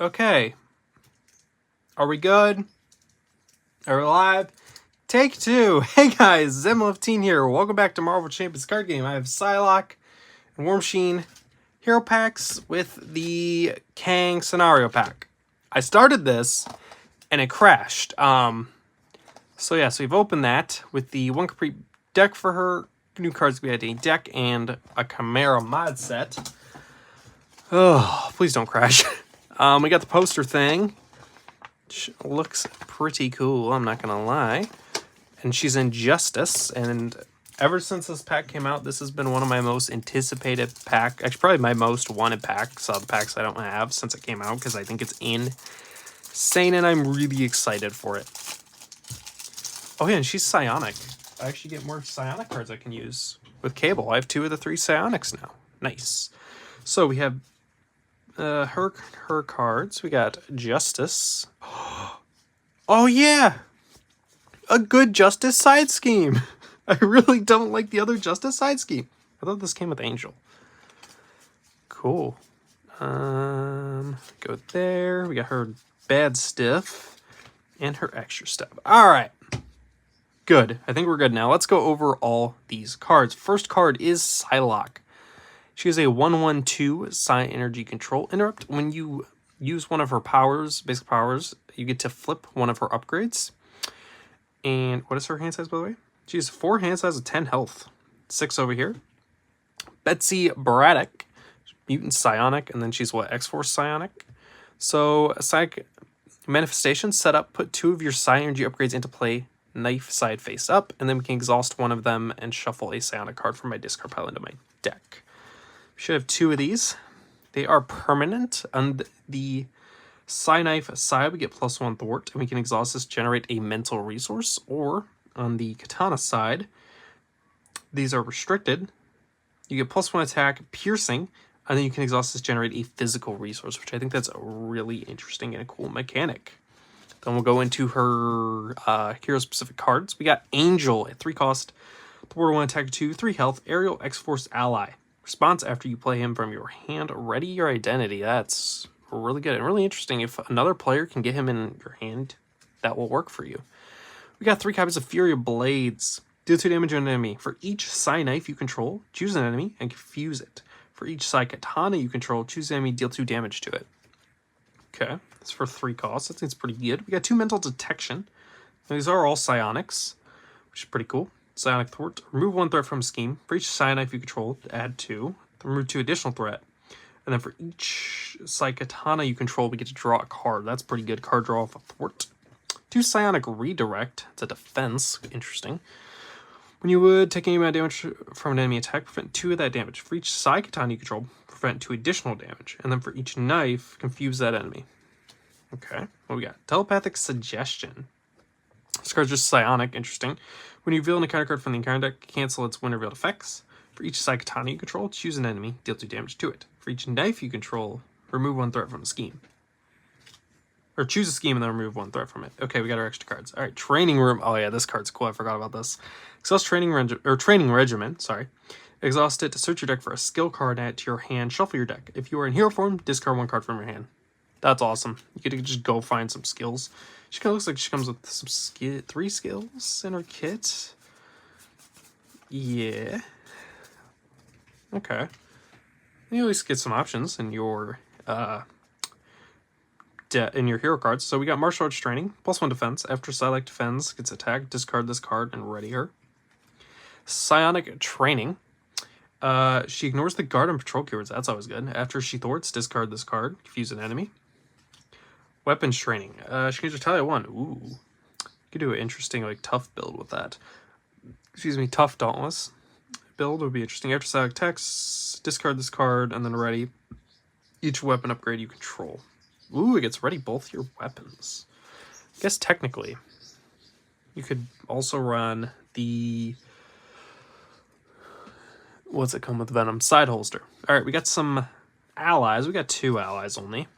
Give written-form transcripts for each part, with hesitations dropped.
Okay. Are we good? Are we live? Take two. Hey guys, Zem15 here. Welcome back to Marvel Champions card game. I have Psylocke and War Machine hero packs with the Kang scenario pack. I started this and it crashed. So we've opened that with the one complete deck for her. New cards, we had a deck and a Chimera mod set. Oh, please don't crash. We got the poster thing. Which looks pretty cool, I'm not gonna lie. And she's in Justice, and ever since this pack came out, this has been one of my most anticipated pack. Actually, probably my most wanted packs. The packs I don't have since it came out, because I think it's insane, and I'm really excited for it. Oh yeah, and she's psionic. I actually get more psionic cards I can use with Cable. I have 2 of the 3 psionics now. Nice. So we have her cards. We got Justice. Oh yeah, a good Justice side scheme. I really don't like the other Justice side scheme. I thought this came with Angel. Cool. Go there. We got her bad stiff and her extra stuff. All right. Good. I think we're good now. Let's go over all these cards. First card is Psylocke. She has a 1/1/2 Psi Energy Control Interrupt. When you use one of her powers, basic powers, you get to flip one of her upgrades. And what is her hand size, by the way? She has 4 hand size of 10 health. 6 over here. Betsy Braddock, Mutant Psionic, and then she's what, X-Force Psionic? So, Psychic Manifestation setup, put 2 of your Psi Energy upgrades into play, knife side face up, and then we can exhaust one of them and shuffle a Psionic card from my discard pile into my deck. We should have 2 of these. They are permanent. On the Psi Knife side, we get +1 thwart, and we can exhaust this, generate a mental resource. Or on the Katana side, these are restricted. You get +1 attack, piercing, and then you can exhaust this, generate a physical resource, which I think that's a really interesting and a cool mechanic. Then we'll go into her hero-specific cards. We got Angel at 3 cost, thwart 1 attack 2, 3 health, aerial X-Force ally. Response after you play him from your hand, ready your identity. That's really good and really interesting. If another player can get him in your hand, that will work for you. We got 3 copies of Fury of Blades. Deal 2 damage to an enemy. For each Psi Knife you control, choose an enemy and confuse it. For each Psi Katana you control, choose an enemy, deal 2 damage to it. Okay, that's for 3 costs. That seems pretty good. We got 2 Mental Detection. These are all psionics, which is pretty cool. Psionic Thwart. Remove 1 threat from a scheme. For each Psi Knife you control, add 2. Remove 2 additional threat. And then for each Psi Katana you control, we get to draw a card. That's pretty good. Card draw off a Thwart. 2 Psionic Redirect. It's a defense. Interesting. When you would take any amount of damage from an enemy attack, prevent 2 of that damage. For each Psi Katana you control, prevent 2 additional damage. And then for each knife, confuse that enemy. Okay. What we got? Telepathic Suggestion. This card's just psionic. Interesting. When you reveal an encounter card from the encounter deck, cancel its when revealed effects. For each Psi Katana you control, choose an enemy, deal 2 damage to it. For each knife you control, remove 1 threat from a scheme. Or choose a scheme and then remove 1 threat from it. Okay, we got our extra cards. All right, Training Room. Oh yeah, this card's cool. I forgot about this. Exhaust Training Regimen. Sorry. Exhaust it to search your deck for a skill card, add it to your hand, shuffle your deck. If you are in hero form, discard 1 card from your hand. That's awesome. You could just go find some skills. She kind of looks like she comes with some 3 skills in her kit. Yeah. Okay. You at least get some options in your hero cards. So we got Martial Arts Training, +1 defense. After Psylocke defends, gets attacked, discard this card and ready her. Psionic Training. She ignores the guard and patrol keywords. That's always good. After she thwarts, discard this card, confuse an enemy. Weapons Training. She can retaliate 1. Ooh. You could do an interesting, like, tough build with that. Excuse me, tough Dauntless build would be interesting. After Psylocke attacks, discard this card, and then ready each weapon upgrade you control. Ooh, it gets ready both your weapons. I guess technically, you could also run the... What's it come with Venom? Side holster. All right, we got some allies. We got 2 allies only.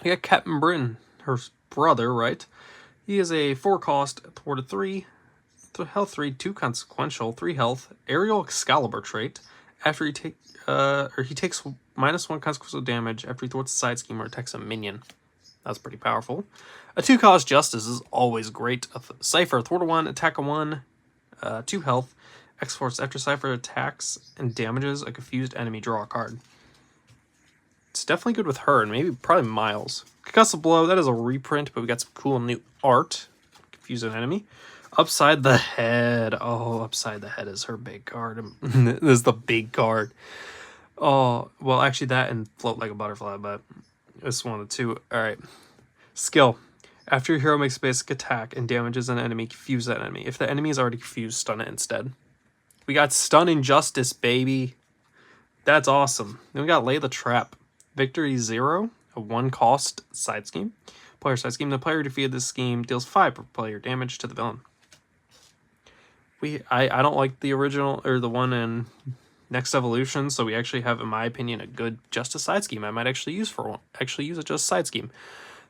We got Captain Britain, her brother, right? He is a 4 cost, thwarted 3, health 3, 2 consequential, 3 health, aerial Excalibur trait. After he takes -1 consequential damage after he thwarts a side scheme or attacks a minion. That's pretty powerful. A 2-cost Justice is always great. Cypher, thwart a 1, attack a 1, 2 health. X-Force, after Cypher attacks and damages a confused enemy, draw a card. It's definitely good with her, and maybe probably Miles. Concussive Blow, that is a reprint, but we got some cool new art. Confuse an enemy. Upside the Head. Oh, Upside the Head is her big card. This is the big card. Oh, well, actually that and Float Like a Butterfly, but it's one of the two. Alright. Skill. After your hero makes a basic attack and damages an enemy, confuse that enemy. If the enemy is already confused, stun it instead. We got Stun Injustice, baby. That's awesome. Then we got Lay the Trap. Victory 0, a 1-cost side scheme. Player side scheme. The player who defeated this scheme deals 5 per player damage to the villain. I don't like the original, or the one in Next Evolution, so we actually have, in my opinion, a good Justice side scheme. I might actually use a Justice side scheme.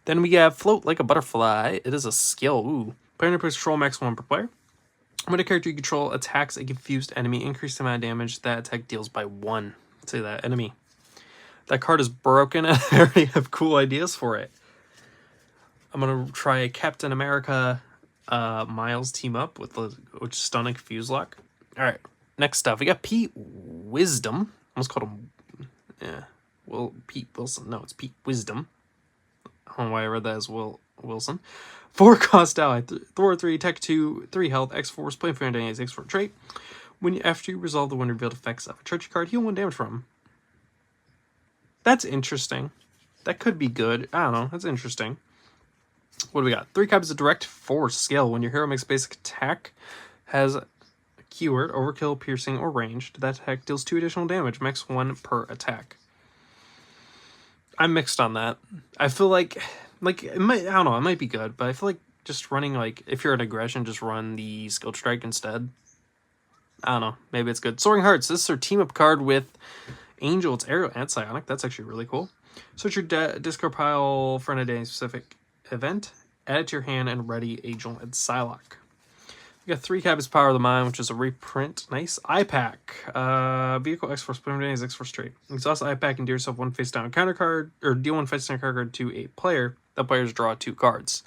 Then we have Float Like a Butterfly. It is a skill. Ooh. Player who plays control max 1 per player. When a character you control attacks a confused enemy, increase the amount of damage that attack deals by 1 to that enemy. That card is broken, and I already have cool ideas for it. I'm going to try a Captain America Miles team up with which Stun and Confuse Lock. Alright, next stuff. We got Pete Wisdom. Almost called him... Yeah. Well, Pete Wilson. No, it's Pete Wisdom. I don't know why I read that as Wilson. 4-cost ally. Thor 3, Tech 2, 3 health, X-Force, play for any X-Force trait. After you resolve the one revealed effects of a treachery card, heal 1 damage from him. That's interesting. That could be good. I don't know. That's interesting. What do we got? 3 copies of Direct Force skill. When your hero makes a basic attack, has a keyword, overkill, piercing, or ranged, that attack deals 2 additional damage, max 1 per attack. I'm mixed on that. I feel like it might, I don't know, it might be good, but I feel like just running, like, if you're an aggression, just run the skill strike instead. I don't know, maybe it's good. Soaring Hearts, this is our team up card with Angel, it's Aerial and Psionic. That's actually really cool. Search your discard pile for any specific event, add it to your hand, and ready Angel and Psylocke. We got 3 copies of Power of the Mind, which is a reprint. Nice. iPack. Vehicle X-Force, Primitive X-Force trait. Exhaust iPack and deal yourself 1 face down counter card, or deal 1 face down card to a player. That players draw 2 cards.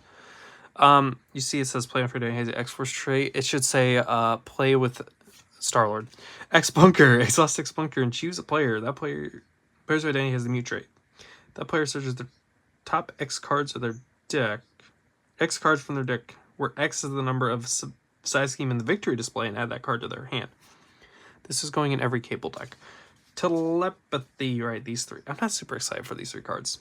You see it says play for day has an X-Force trait. It should say play with Star-Lord. X-Bunker. Exhaust X-Bunker and choose a player. That player's identity has the mute trait. That player searches the top X cards of their deck. X cards from their deck, where X is the number of side scheme in the victory display, and add that card to their hand. This is going in every Cable deck. Telepathy, right, these 3. I'm not super excited for these 3 cards.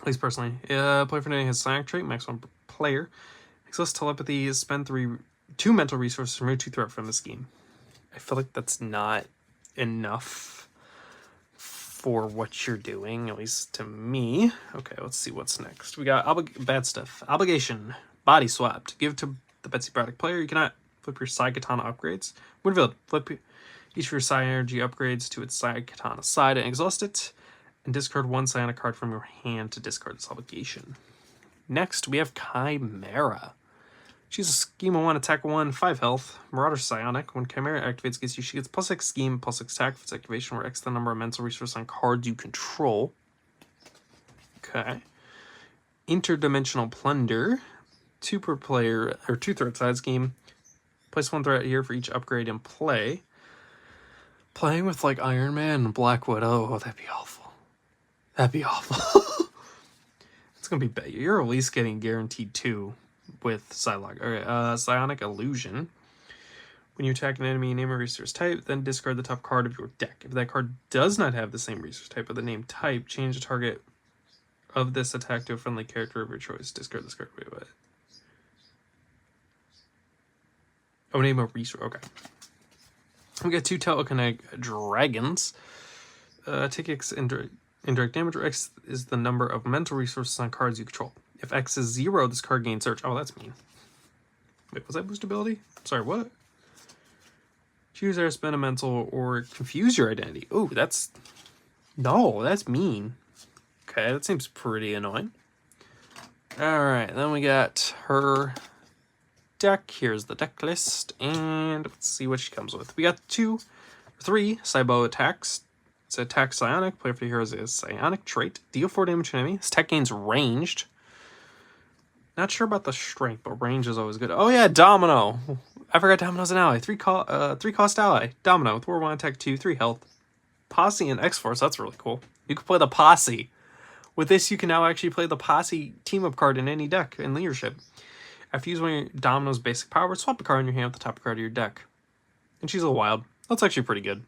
At least personally. Play for Day has Psionic trait, max 1 per player. Exhaust Telepathy is spend 2 mental resources, remove 2 threat from the scheme. I feel like that's not enough for what you're doing, at least to me. Okay, let's see what's next. We got bad stuff. Obligation. Body swapped. Give to the Betsy Braddock player. You cannot flip your side katana upgrades. Winfield. Flip each of your side energy upgrades to its side katana side and exhaust it. And discard 1 psionic card from your hand to discard this obligation. Next, we have Chimera. She's a scheme of 1, attack 1, 5 health. Marauder Psionic. When Chimera activates against you, she gets +X scheme, +X attack for its activation, where X the number of mental resources on cards you control. Okay. Interdimensional Plunder. 2 per player, or 2 threat side scheme. Place 1 threat here for each upgrade in play. Playing with like Iron Man and Black Widow. Oh, that'd be awful. That'd be awful. It's gonna be bad. You're at least getting guaranteed 2 with Psylocke. Okay, Psionic Illusion. When you attack an enemy, name a resource type, then discard the top card of your deck. If that card does not have the same resource type or the name type, change the target of this attack to a friendly character of your choice. Discard this card. Wait, what? Oh, name a resource. Okay. We got 2 Telekinetic Dragons. Take X indirect damage, where X is the number of mental resources on cards you control. If X is 0, this card gains search. Oh, that's mean. Wait, was that boost ability? Sorry, what? Choose or spend a mental or confuse your identity. Oh, that's... No, that's mean. Okay, that seems pretty annoying. Alright, then we got her deck. Here's the deck list, and let's see what she comes with. We got 2 3, Cybo attacks. It's attack psionic. Player for the hero is a psionic trait. Deal 4 damage to an enemy. This tech gains ranged. Not sure about the strength, but range is always good. Oh yeah, Domino. I forgot Domino's an ally. 3 cost ally. Domino. Thor 1 attack 2, 3 health. Posse and X-Force. That's really cool. You can play the Posse. With this, you can now actually play the Posse team-up card in any deck in leadership. After you use one of your Domino's basic power, swap a card in your hand with the top card of your deck. And she's a little wild. That's actually pretty good.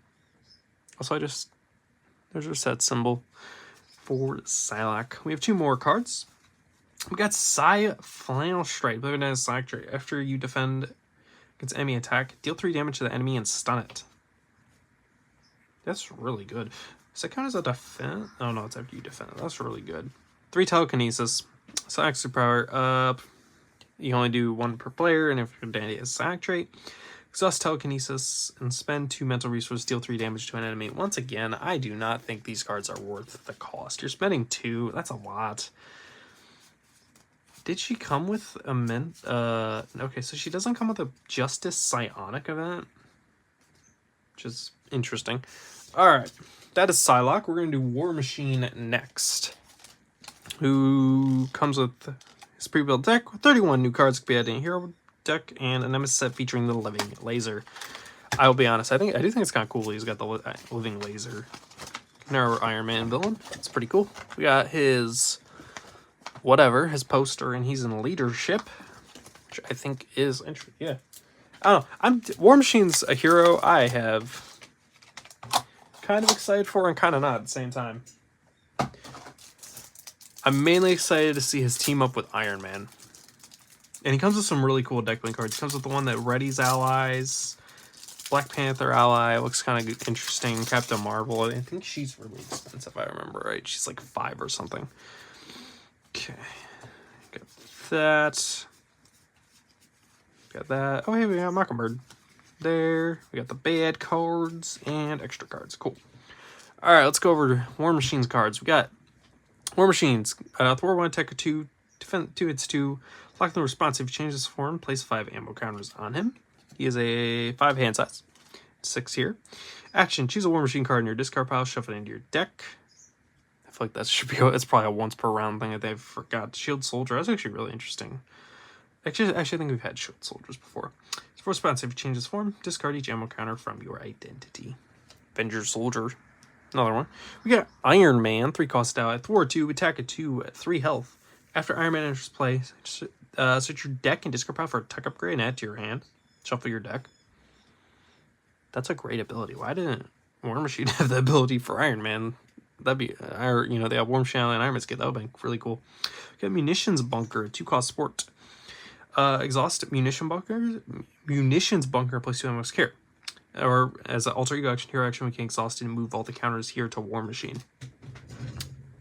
Also, there's our set symbol for Psylocke. We have 2 more cards. We got Psy Flannel Stripe. Living as Psylocke trait. After you defend against enemy attack, deal 3 damage to the enemy and stun it. That's really good. Does that count as a defense? Oh no, it's after you defend it. That's really good. 3 telekinesis. Psylocke superpower. You only do 1 per player, and if your dandy is Psylocke trait, exhaust telekinesis and spend 2 mental resources, deal 3 damage to an enemy. Once again, I do not think these cards are worth the cost. You're spending 2. That's a lot. Did she come with a okay, so she doesn't come with a Justice Psionic event, which is interesting. All right, that is Psylocke. We're gonna do War Machine next, who comes with his pre-built deck with 31 new cards. Could be added in a hero deck and a nemesis set featuring the living laser. I will be honest, I do think it's kind of cool. He's got the living laser. Our Iron Man villain. It's pretty cool. We got his his poster, and he's in leadership, which I think is interesting. Yeah, I don't know. War Machine's a hero I have kind of excited for and kind of not at the same time. I'm mainly excited to see his team up with Iron Man, and he comes with some really cool deck building cards. He comes with the one that readies allies, Black Panther ally, looks kind of interesting. Captain Marvel, I think she's really expensive if I remember right. She's like 5 or something. Okay, got that. Got that. Oh, hey, we got Mockingbird. There. We got the bad cards and extra cards. Cool. All right, let's go over to War Machine's cards. We got War Machines. Thor 1 attack 2, defend 2 hits 2. Lock the response. If you change his form, place 5 ammo counters on him. He is a 5 hand size. 6 here. Action. Choose a War Machine card in your discard pile. Shuffle it into your deck. I feel like that should be. It's probably a once per round thing that they've forgot. Shield Soldier. That's actually really interesting. Actually, I think we've had Shield Soldiers before. For response, if you change his form, discard each ammo counter from your identity. Avenger Soldier. Another one. We got Iron Man. 3 cost ally. Thor 2. Attack at 2 at 3 health. After Iron Man enters play, search your deck and discard pile for a tech upgrade and add to your hand. Shuffle your deck. That's a great ability. Why didn't War Machine have the ability for Iron Man? That'd be, they have War Machine and Iron Man skit. That would be really cool. We got Munitions Bunker, 2 cost sport. Exhaust munitions bunker, place 2 ammo care. Or as an alter ego action, hero action, we can exhaust it and move all the counters here to War Machine.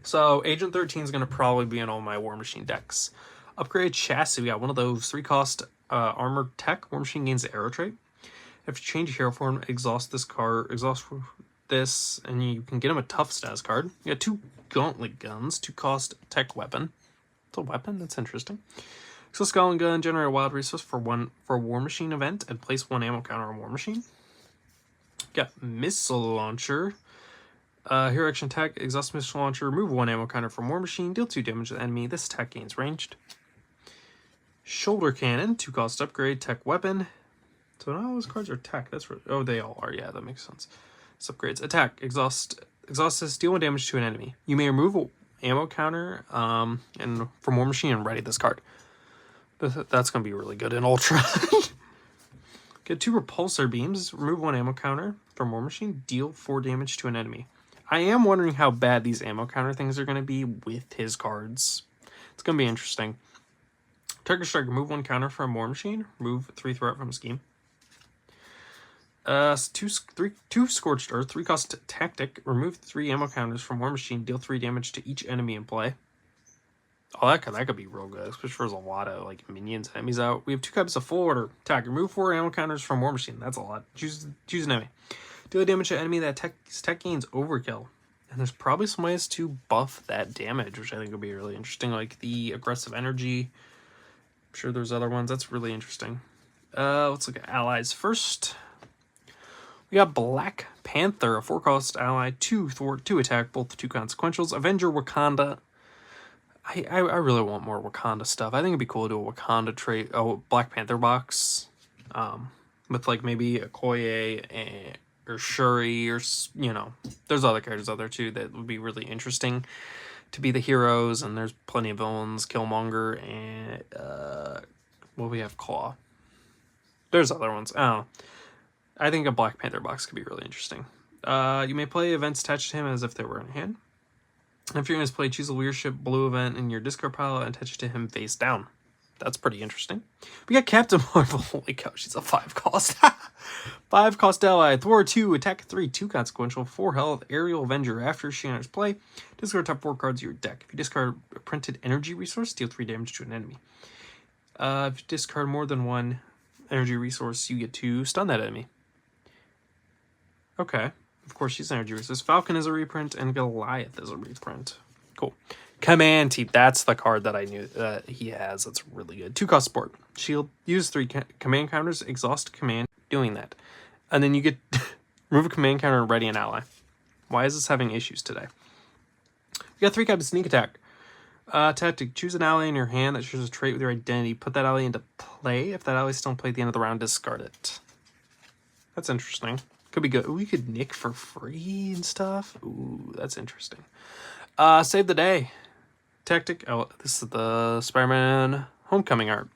So Agent 13 is going to probably be in all my War Machine decks. Upgrade chassis. We got one of those 3 cost armored tech. War Machine gains the arrow trait. If you change your hero form, exhaust this, and you can get him a tough stats card. You got 2 gauntlet guns, 2 cost tech weapon. It's a weapon. That's interesting. So Skull and Gun, generate a wild resource for a War Machine event and place 1 ammo counter on War Machine. Got Missile Launcher. Hero action attack, exhaust missile launcher, remove 1 ammo counter from War Machine, deal 2 damage to the enemy. This attack gains ranged. Shoulder Cannon, 2 cost upgrade, tech weapon. So not all those cards are tech. That's really, oh, they all are. Yeah, that makes sense. It's upgrades. Attack, exhaust this, deal 1 damage to an enemy. You may remove an ammo counter and from War Machine and ready this card. That's going to be really good in Ultra. Get 2 repulsor beams, remove 1 ammo counter from War Machine, deal 4 damage to an enemy. I am wondering how bad these ammo counter things are going to be with his cards. It's going to be interesting. Target Strike, remove 1 counter from War Machine, remove 3 threat from Scheme. 2 Scorched Earth, 3 cost Tactic, remove 3 ammo counters from War Machine, deal 3 damage to each enemy in play. Oh, that could be real good, especially if there's a lot of minions and enemies out. We have 2 copies of Full Order. Attack. Remove 4 ammo counters from War Machine. That's a lot. Choose an enemy. Deal damage to enemy that tech gains overkill. And there's probably some ways to buff that damage, which I think would be really interesting. Like the aggressive energy. I'm sure there's other ones. That's really interesting. Let's look at allies first. We got Black Panther, a 4-cost ally, 2 thwart, 2 attack, both 2 consequentials. Avenger Wakanda. I really want more Wakanda stuff. I think it'd be cool to do a Wakanda trade, Black Panther box, with like maybe Okoye and or Shuri or there's other characters out there too that would be really interesting to be the heroes. And there's plenty of villains, Killmonger and we have Claw. There's other ones. I don't know. I think a Black Panther box could be really interesting. You may play events attached to him as if they were in hand. If you're going to play, choose a leadership blue event in your discard pile and attach it to him face down. That's pretty interesting. We got Captain Marvel. Holy cow, she's a 5-cost. 5-cost ally. Thor 2, attack 3, 2 consequential, 4 health, aerial avenger. After she enters play, discard top 4 cards of your deck. If you discard a printed energy resource, deal 3 damage to an enemy. If you discard more than 1 energy resource, you get to stun that enemy. Okay. Of course, she's an energy resource. Falcon is a reprint, and Goliath is a reprint. Cool. Command Team. That's the card that I knew that he has. That's really good. 2-cost support. Shield. Use 3 command counters. Exhaust command. Doing that. And then you get remove a command counter and ready an ally. Why is this having issues today? You got 3 copies of sneak attack. Tactic. Choose an ally in your hand that shares a trait with your identity. Put that ally into play. If that ally is still in play at the end of the round, discard it. That's interesting. Could be good. We could nick for free and stuff. Ooh, that's interesting. Save the day. Tactic. Oh, this is the Spider-Man Homecoming art.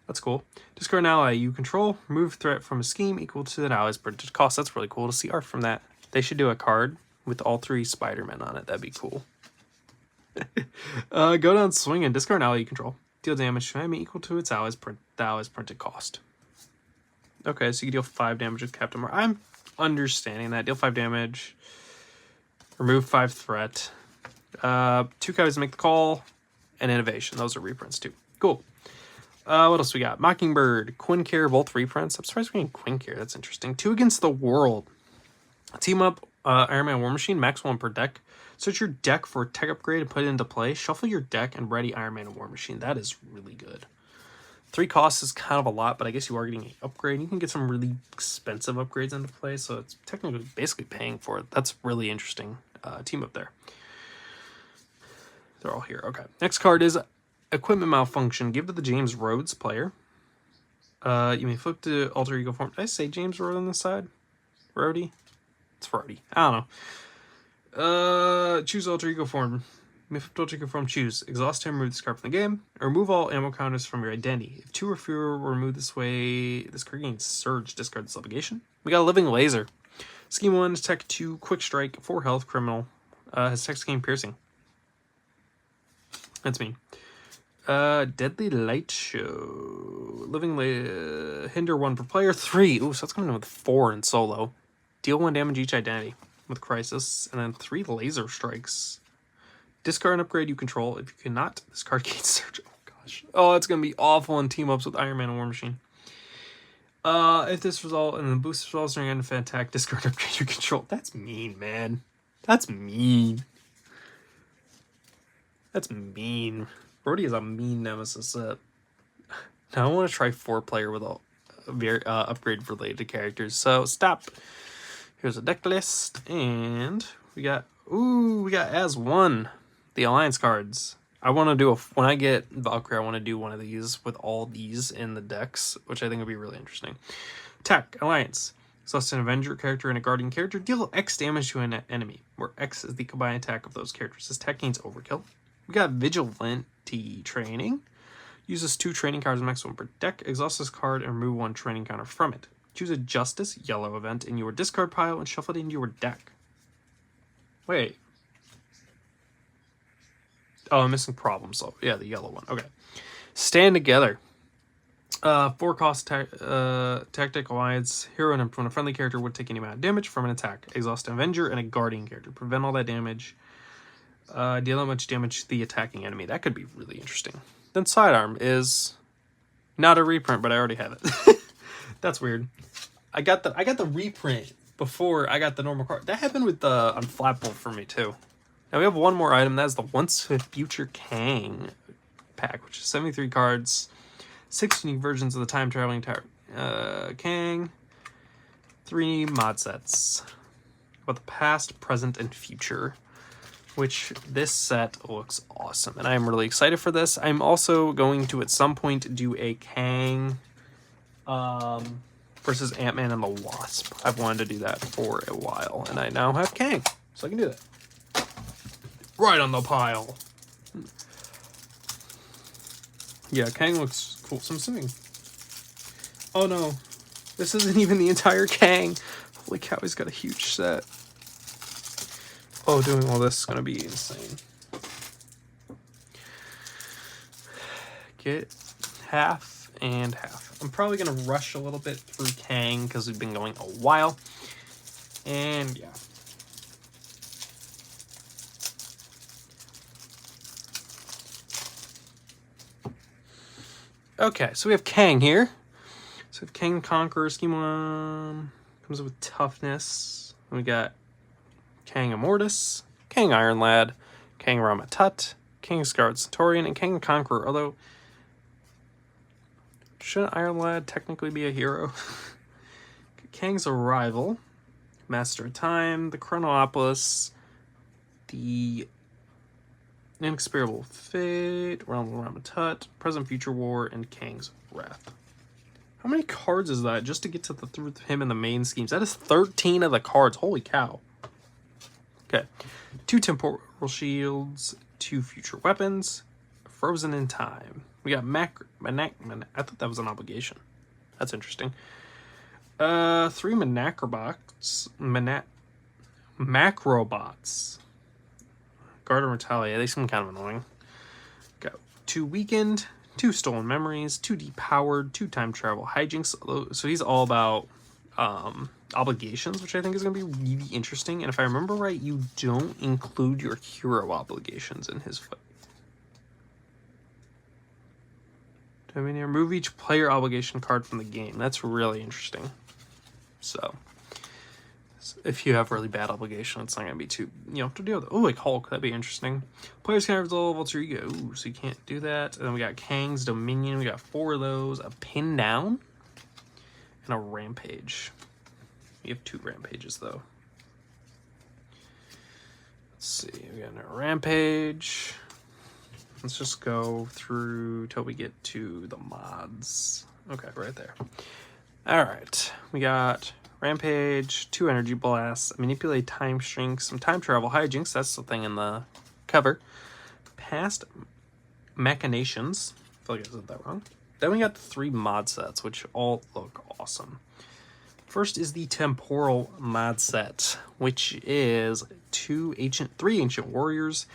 That's cool. Discard an ally you control. Remove threat from a scheme equal to an ally's purchase cost. That's really cool to see art from that. They should do a card with all 3 Spider-Men on it. That'd be cool. Go down swing and discard an ally you control. Deal damage to an enemy equal to its ally's printed cost. Okay, so you can deal 5 damage with Captain Marvel. I'm understanding that. Deal 5 damage. Remove 5 threat. 2 copies to make the call. And innovation. Those are reprints too. Cool. What else we got? Mockingbird, Quincare, both reprints. I'm surprised we're getting Quincare. That's interesting. 2 Against the World. Team up Iron Man War Machine, max 1 per deck. Search your deck for a tech upgrade and put it into play. Shuffle your deck and ready Iron Man War Machine. That is really good. 3 costs is kind of a lot, but I guess you are getting an upgrade. You can get some really expensive upgrades into play, so it's technically basically paying for it. That's really interesting team up there. They're all here. Okay. Next card is Equipment Malfunction. Give to the James Rhodes player. You may flip to alter ego form. Did I say James Rhodes on this side? Rhodey? It's Rhodey. I don't know. Choose alter ego form. You may flip to alter ego form. Choose. Exhaust him. Remove this card from the game. Or remove all ammo counters from your identity. If 2 or fewer were removed this way, this card gains Surge. Discard this obligation. We got a Living Laser. Scheme 1, Tech 2, Quick Strike, 4 health, Criminal. His Tech Scheme Piercing. That's mean. Deadly Light Show. Hinder 1 per player. 3. Ooh, so that's coming in with 4 in solo. Deal 1 damage each identity with Crisis. And then 3 Laser Strikes. Discard and upgrade you control. If you cannot, this card gains Surge. Oh, gosh. Oh, it's going to be awful in team-ups with Iron Man and War Machine. If this result and the boost results during an attack, discard and upgrade you control. That's mean, man. That's mean. That's mean. Brody is a mean nemesis set. Now I want to try 4-player with all very upgrade related characters. So stop. Here's a deck list, and we got as one the alliance cards. I want to do when I get Valkyrie, I want to do one of these with all these in the decks, which I think would be really interesting. Attack alliance. Exhaust an Avenger character and a Guardian character. Deal X damage to an enemy, where X is the combined attack of those characters. This attack gains Overkill. We got Vigilante Training. Uses 2 training cards maximum per deck. Exhaust this card and remove 1 training counter from it. Choose a Justice yellow event in your discard pile and shuffle it into your deck. Wait. Oh, I'm missing Problem Solve. Yeah, the yellow one. Okay. Stand Together. 4-cost Tactic Alliance. Hero and when a friendly character would take any amount of damage from an attack. Exhaust an Avenger and a Guardian character. Prevent all that damage. Deal that much damage to the attacking enemy. That could be really interesting. Then Sidearm is not a reprint, but I already have it. That's weird. I got the reprint before I got the normal card. That happened with the Unflappable for me too. Now we have one more item. That is the Once Future Kang pack, which is 73 cards, 6 unique versions of the time traveling Kang, 3 mod sets about the past, present, and future, which this set looks awesome, and I'm really excited for this. I'm also going to, at some point, do a Kang versus Ant-Man and the Wasp. I've wanted to do that for a while, and I now have Kang, so I can do that. Right on the pile. Yeah, Kang looks cool. So I'm assuming... Oh no, this isn't even the entire Kang. Holy cow, he's got a huge set. Oh, doing all this is going to be insane. Get half and half. I'm probably going to rush a little bit through Kang because we've been going a while. And yeah. Okay, so we have Kang here. So we have Kang Conqueror, Scheme 1. Comes with toughness. And we got Kang Immortus, Kang Iron Lad, Kang Ramatut, Kang Scarlet Centaurian, and Kang Conqueror. Although, shouldn't Iron Lad technically be a hero? Kang's Arrival, Master of Time, the Chronopolis, the Inexplicable Fate, Realm of Ramatut, Present Future War, and Kang's Wrath. How many cards is that just to get to through him in the main schemes? That is 13 of the cards. Holy cow. Okay. 2 temporal shields, 2 future weapons, frozen in time. We got I thought that was an obligation. That's interesting. 3 Macrobots. Guard and Retaliate. They seem kind of annoying. Got 2 weakened, 2 stolen memories, 2 depowered, 2 time travel hijinks. So he's all about obligations, which I think is going to be really interesting. And if I remember right, you don't include your hero obligations in his fight. I mean, you remove each player obligation card from the game. That's really interesting. So if you have really bad obligation, it's not going to be too, to deal with. Oh, like Hulk, that'd be interesting. Players can resolve alter ego. Ooh, so you can't do that. And then we got Kang's Dominion. We got 4 of those. A Pin Down and a Rampage. We have 2 Rampages, though. Let's see. We got a Rampage. Let's just go through till we get to the mods. Okay, right there. All right. We got Rampage, 2 Energy Blasts, Manipulate Time Strings, some Time Travel Hijinks. That's the thing in the cover. Past Machinations. I feel like I said that wrong. Then we got 3 mod sets, which all look awesome. First is the Temporal mod set, which is 3 Ancient Warriors.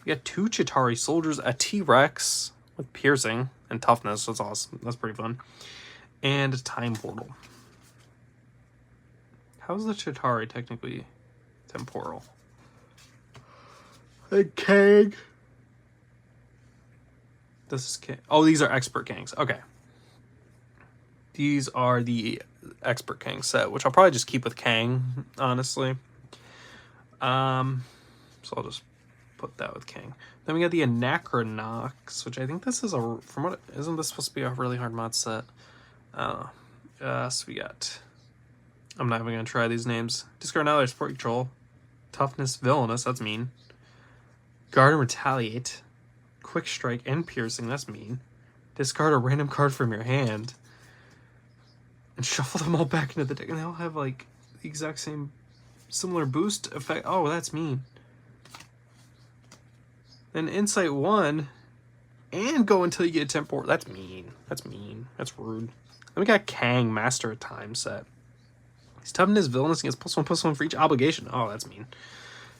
We got 2 Chitauri Soldiers, a T-Rex with piercing and toughness. That's awesome. That's pretty fun. And a Time Portal. How's the Chitauri technically temporal? Hey, Kang. This is Kang. Oh, these are Expert Kangs. Okay. These are the Expert Kang set, which I'll probably just keep with Kang, honestly. So I'll just put that with Kang. Then we got the Anachronox, which I think this is isn't this supposed to be a really hard mod set? So we got, I'm not even going to try these names. Discard another support control. Toughness, Villainous, that's mean. Guard and Retaliate. Quick Strike and Piercing, that's mean. Discard a random card from your hand. And shuffle them all back into the deck. And they all have like the exact same similar boost effect. Oh, that's mean. Then Insight 1 and go until you get a temporal. That's mean. That's mean. That's rude. Then we got Kang, Master of Time set. His toughness, Villainous, gets +1/+1 for each obligation. Oh, that's mean.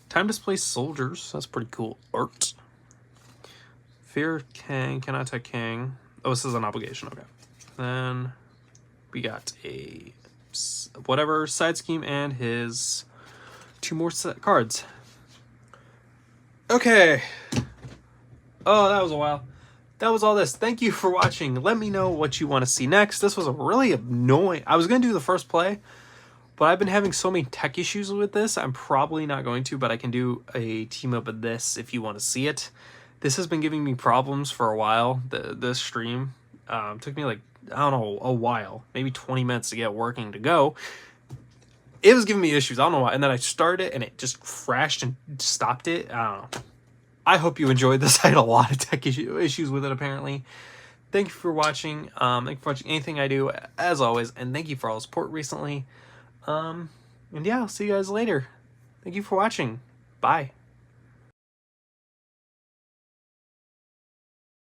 Time Displaced Soldiers. That's pretty cool. Art. Fear Kang. Cannot attack Kang. Oh, this is an obligation. Okay. Then we got a whatever side scheme and his 2 more set cards. Okay. Oh, that was a while. That was all this. Thank you for watching. Let me know what you want to see next. This was a really annoying... I was going to do the first play, but I've been having so many tech issues with this. I'm probably not going to, but I can do a team up of this if you want to see it. This has been giving me problems for a while, this stream. Took me like, I don't know, a while, maybe 20 minutes to get working to go. It was giving me issues. I don't know why. And then I started it and it just crashed and stopped it. I don't know. I hope you enjoyed this. I had a lot of tech issues with it, apparently. Thank you for watching. Thank you for watching anything I do, as always. And thank you for all the support recently. And yeah, I'll see you guys later. Thank you for watching. Bye.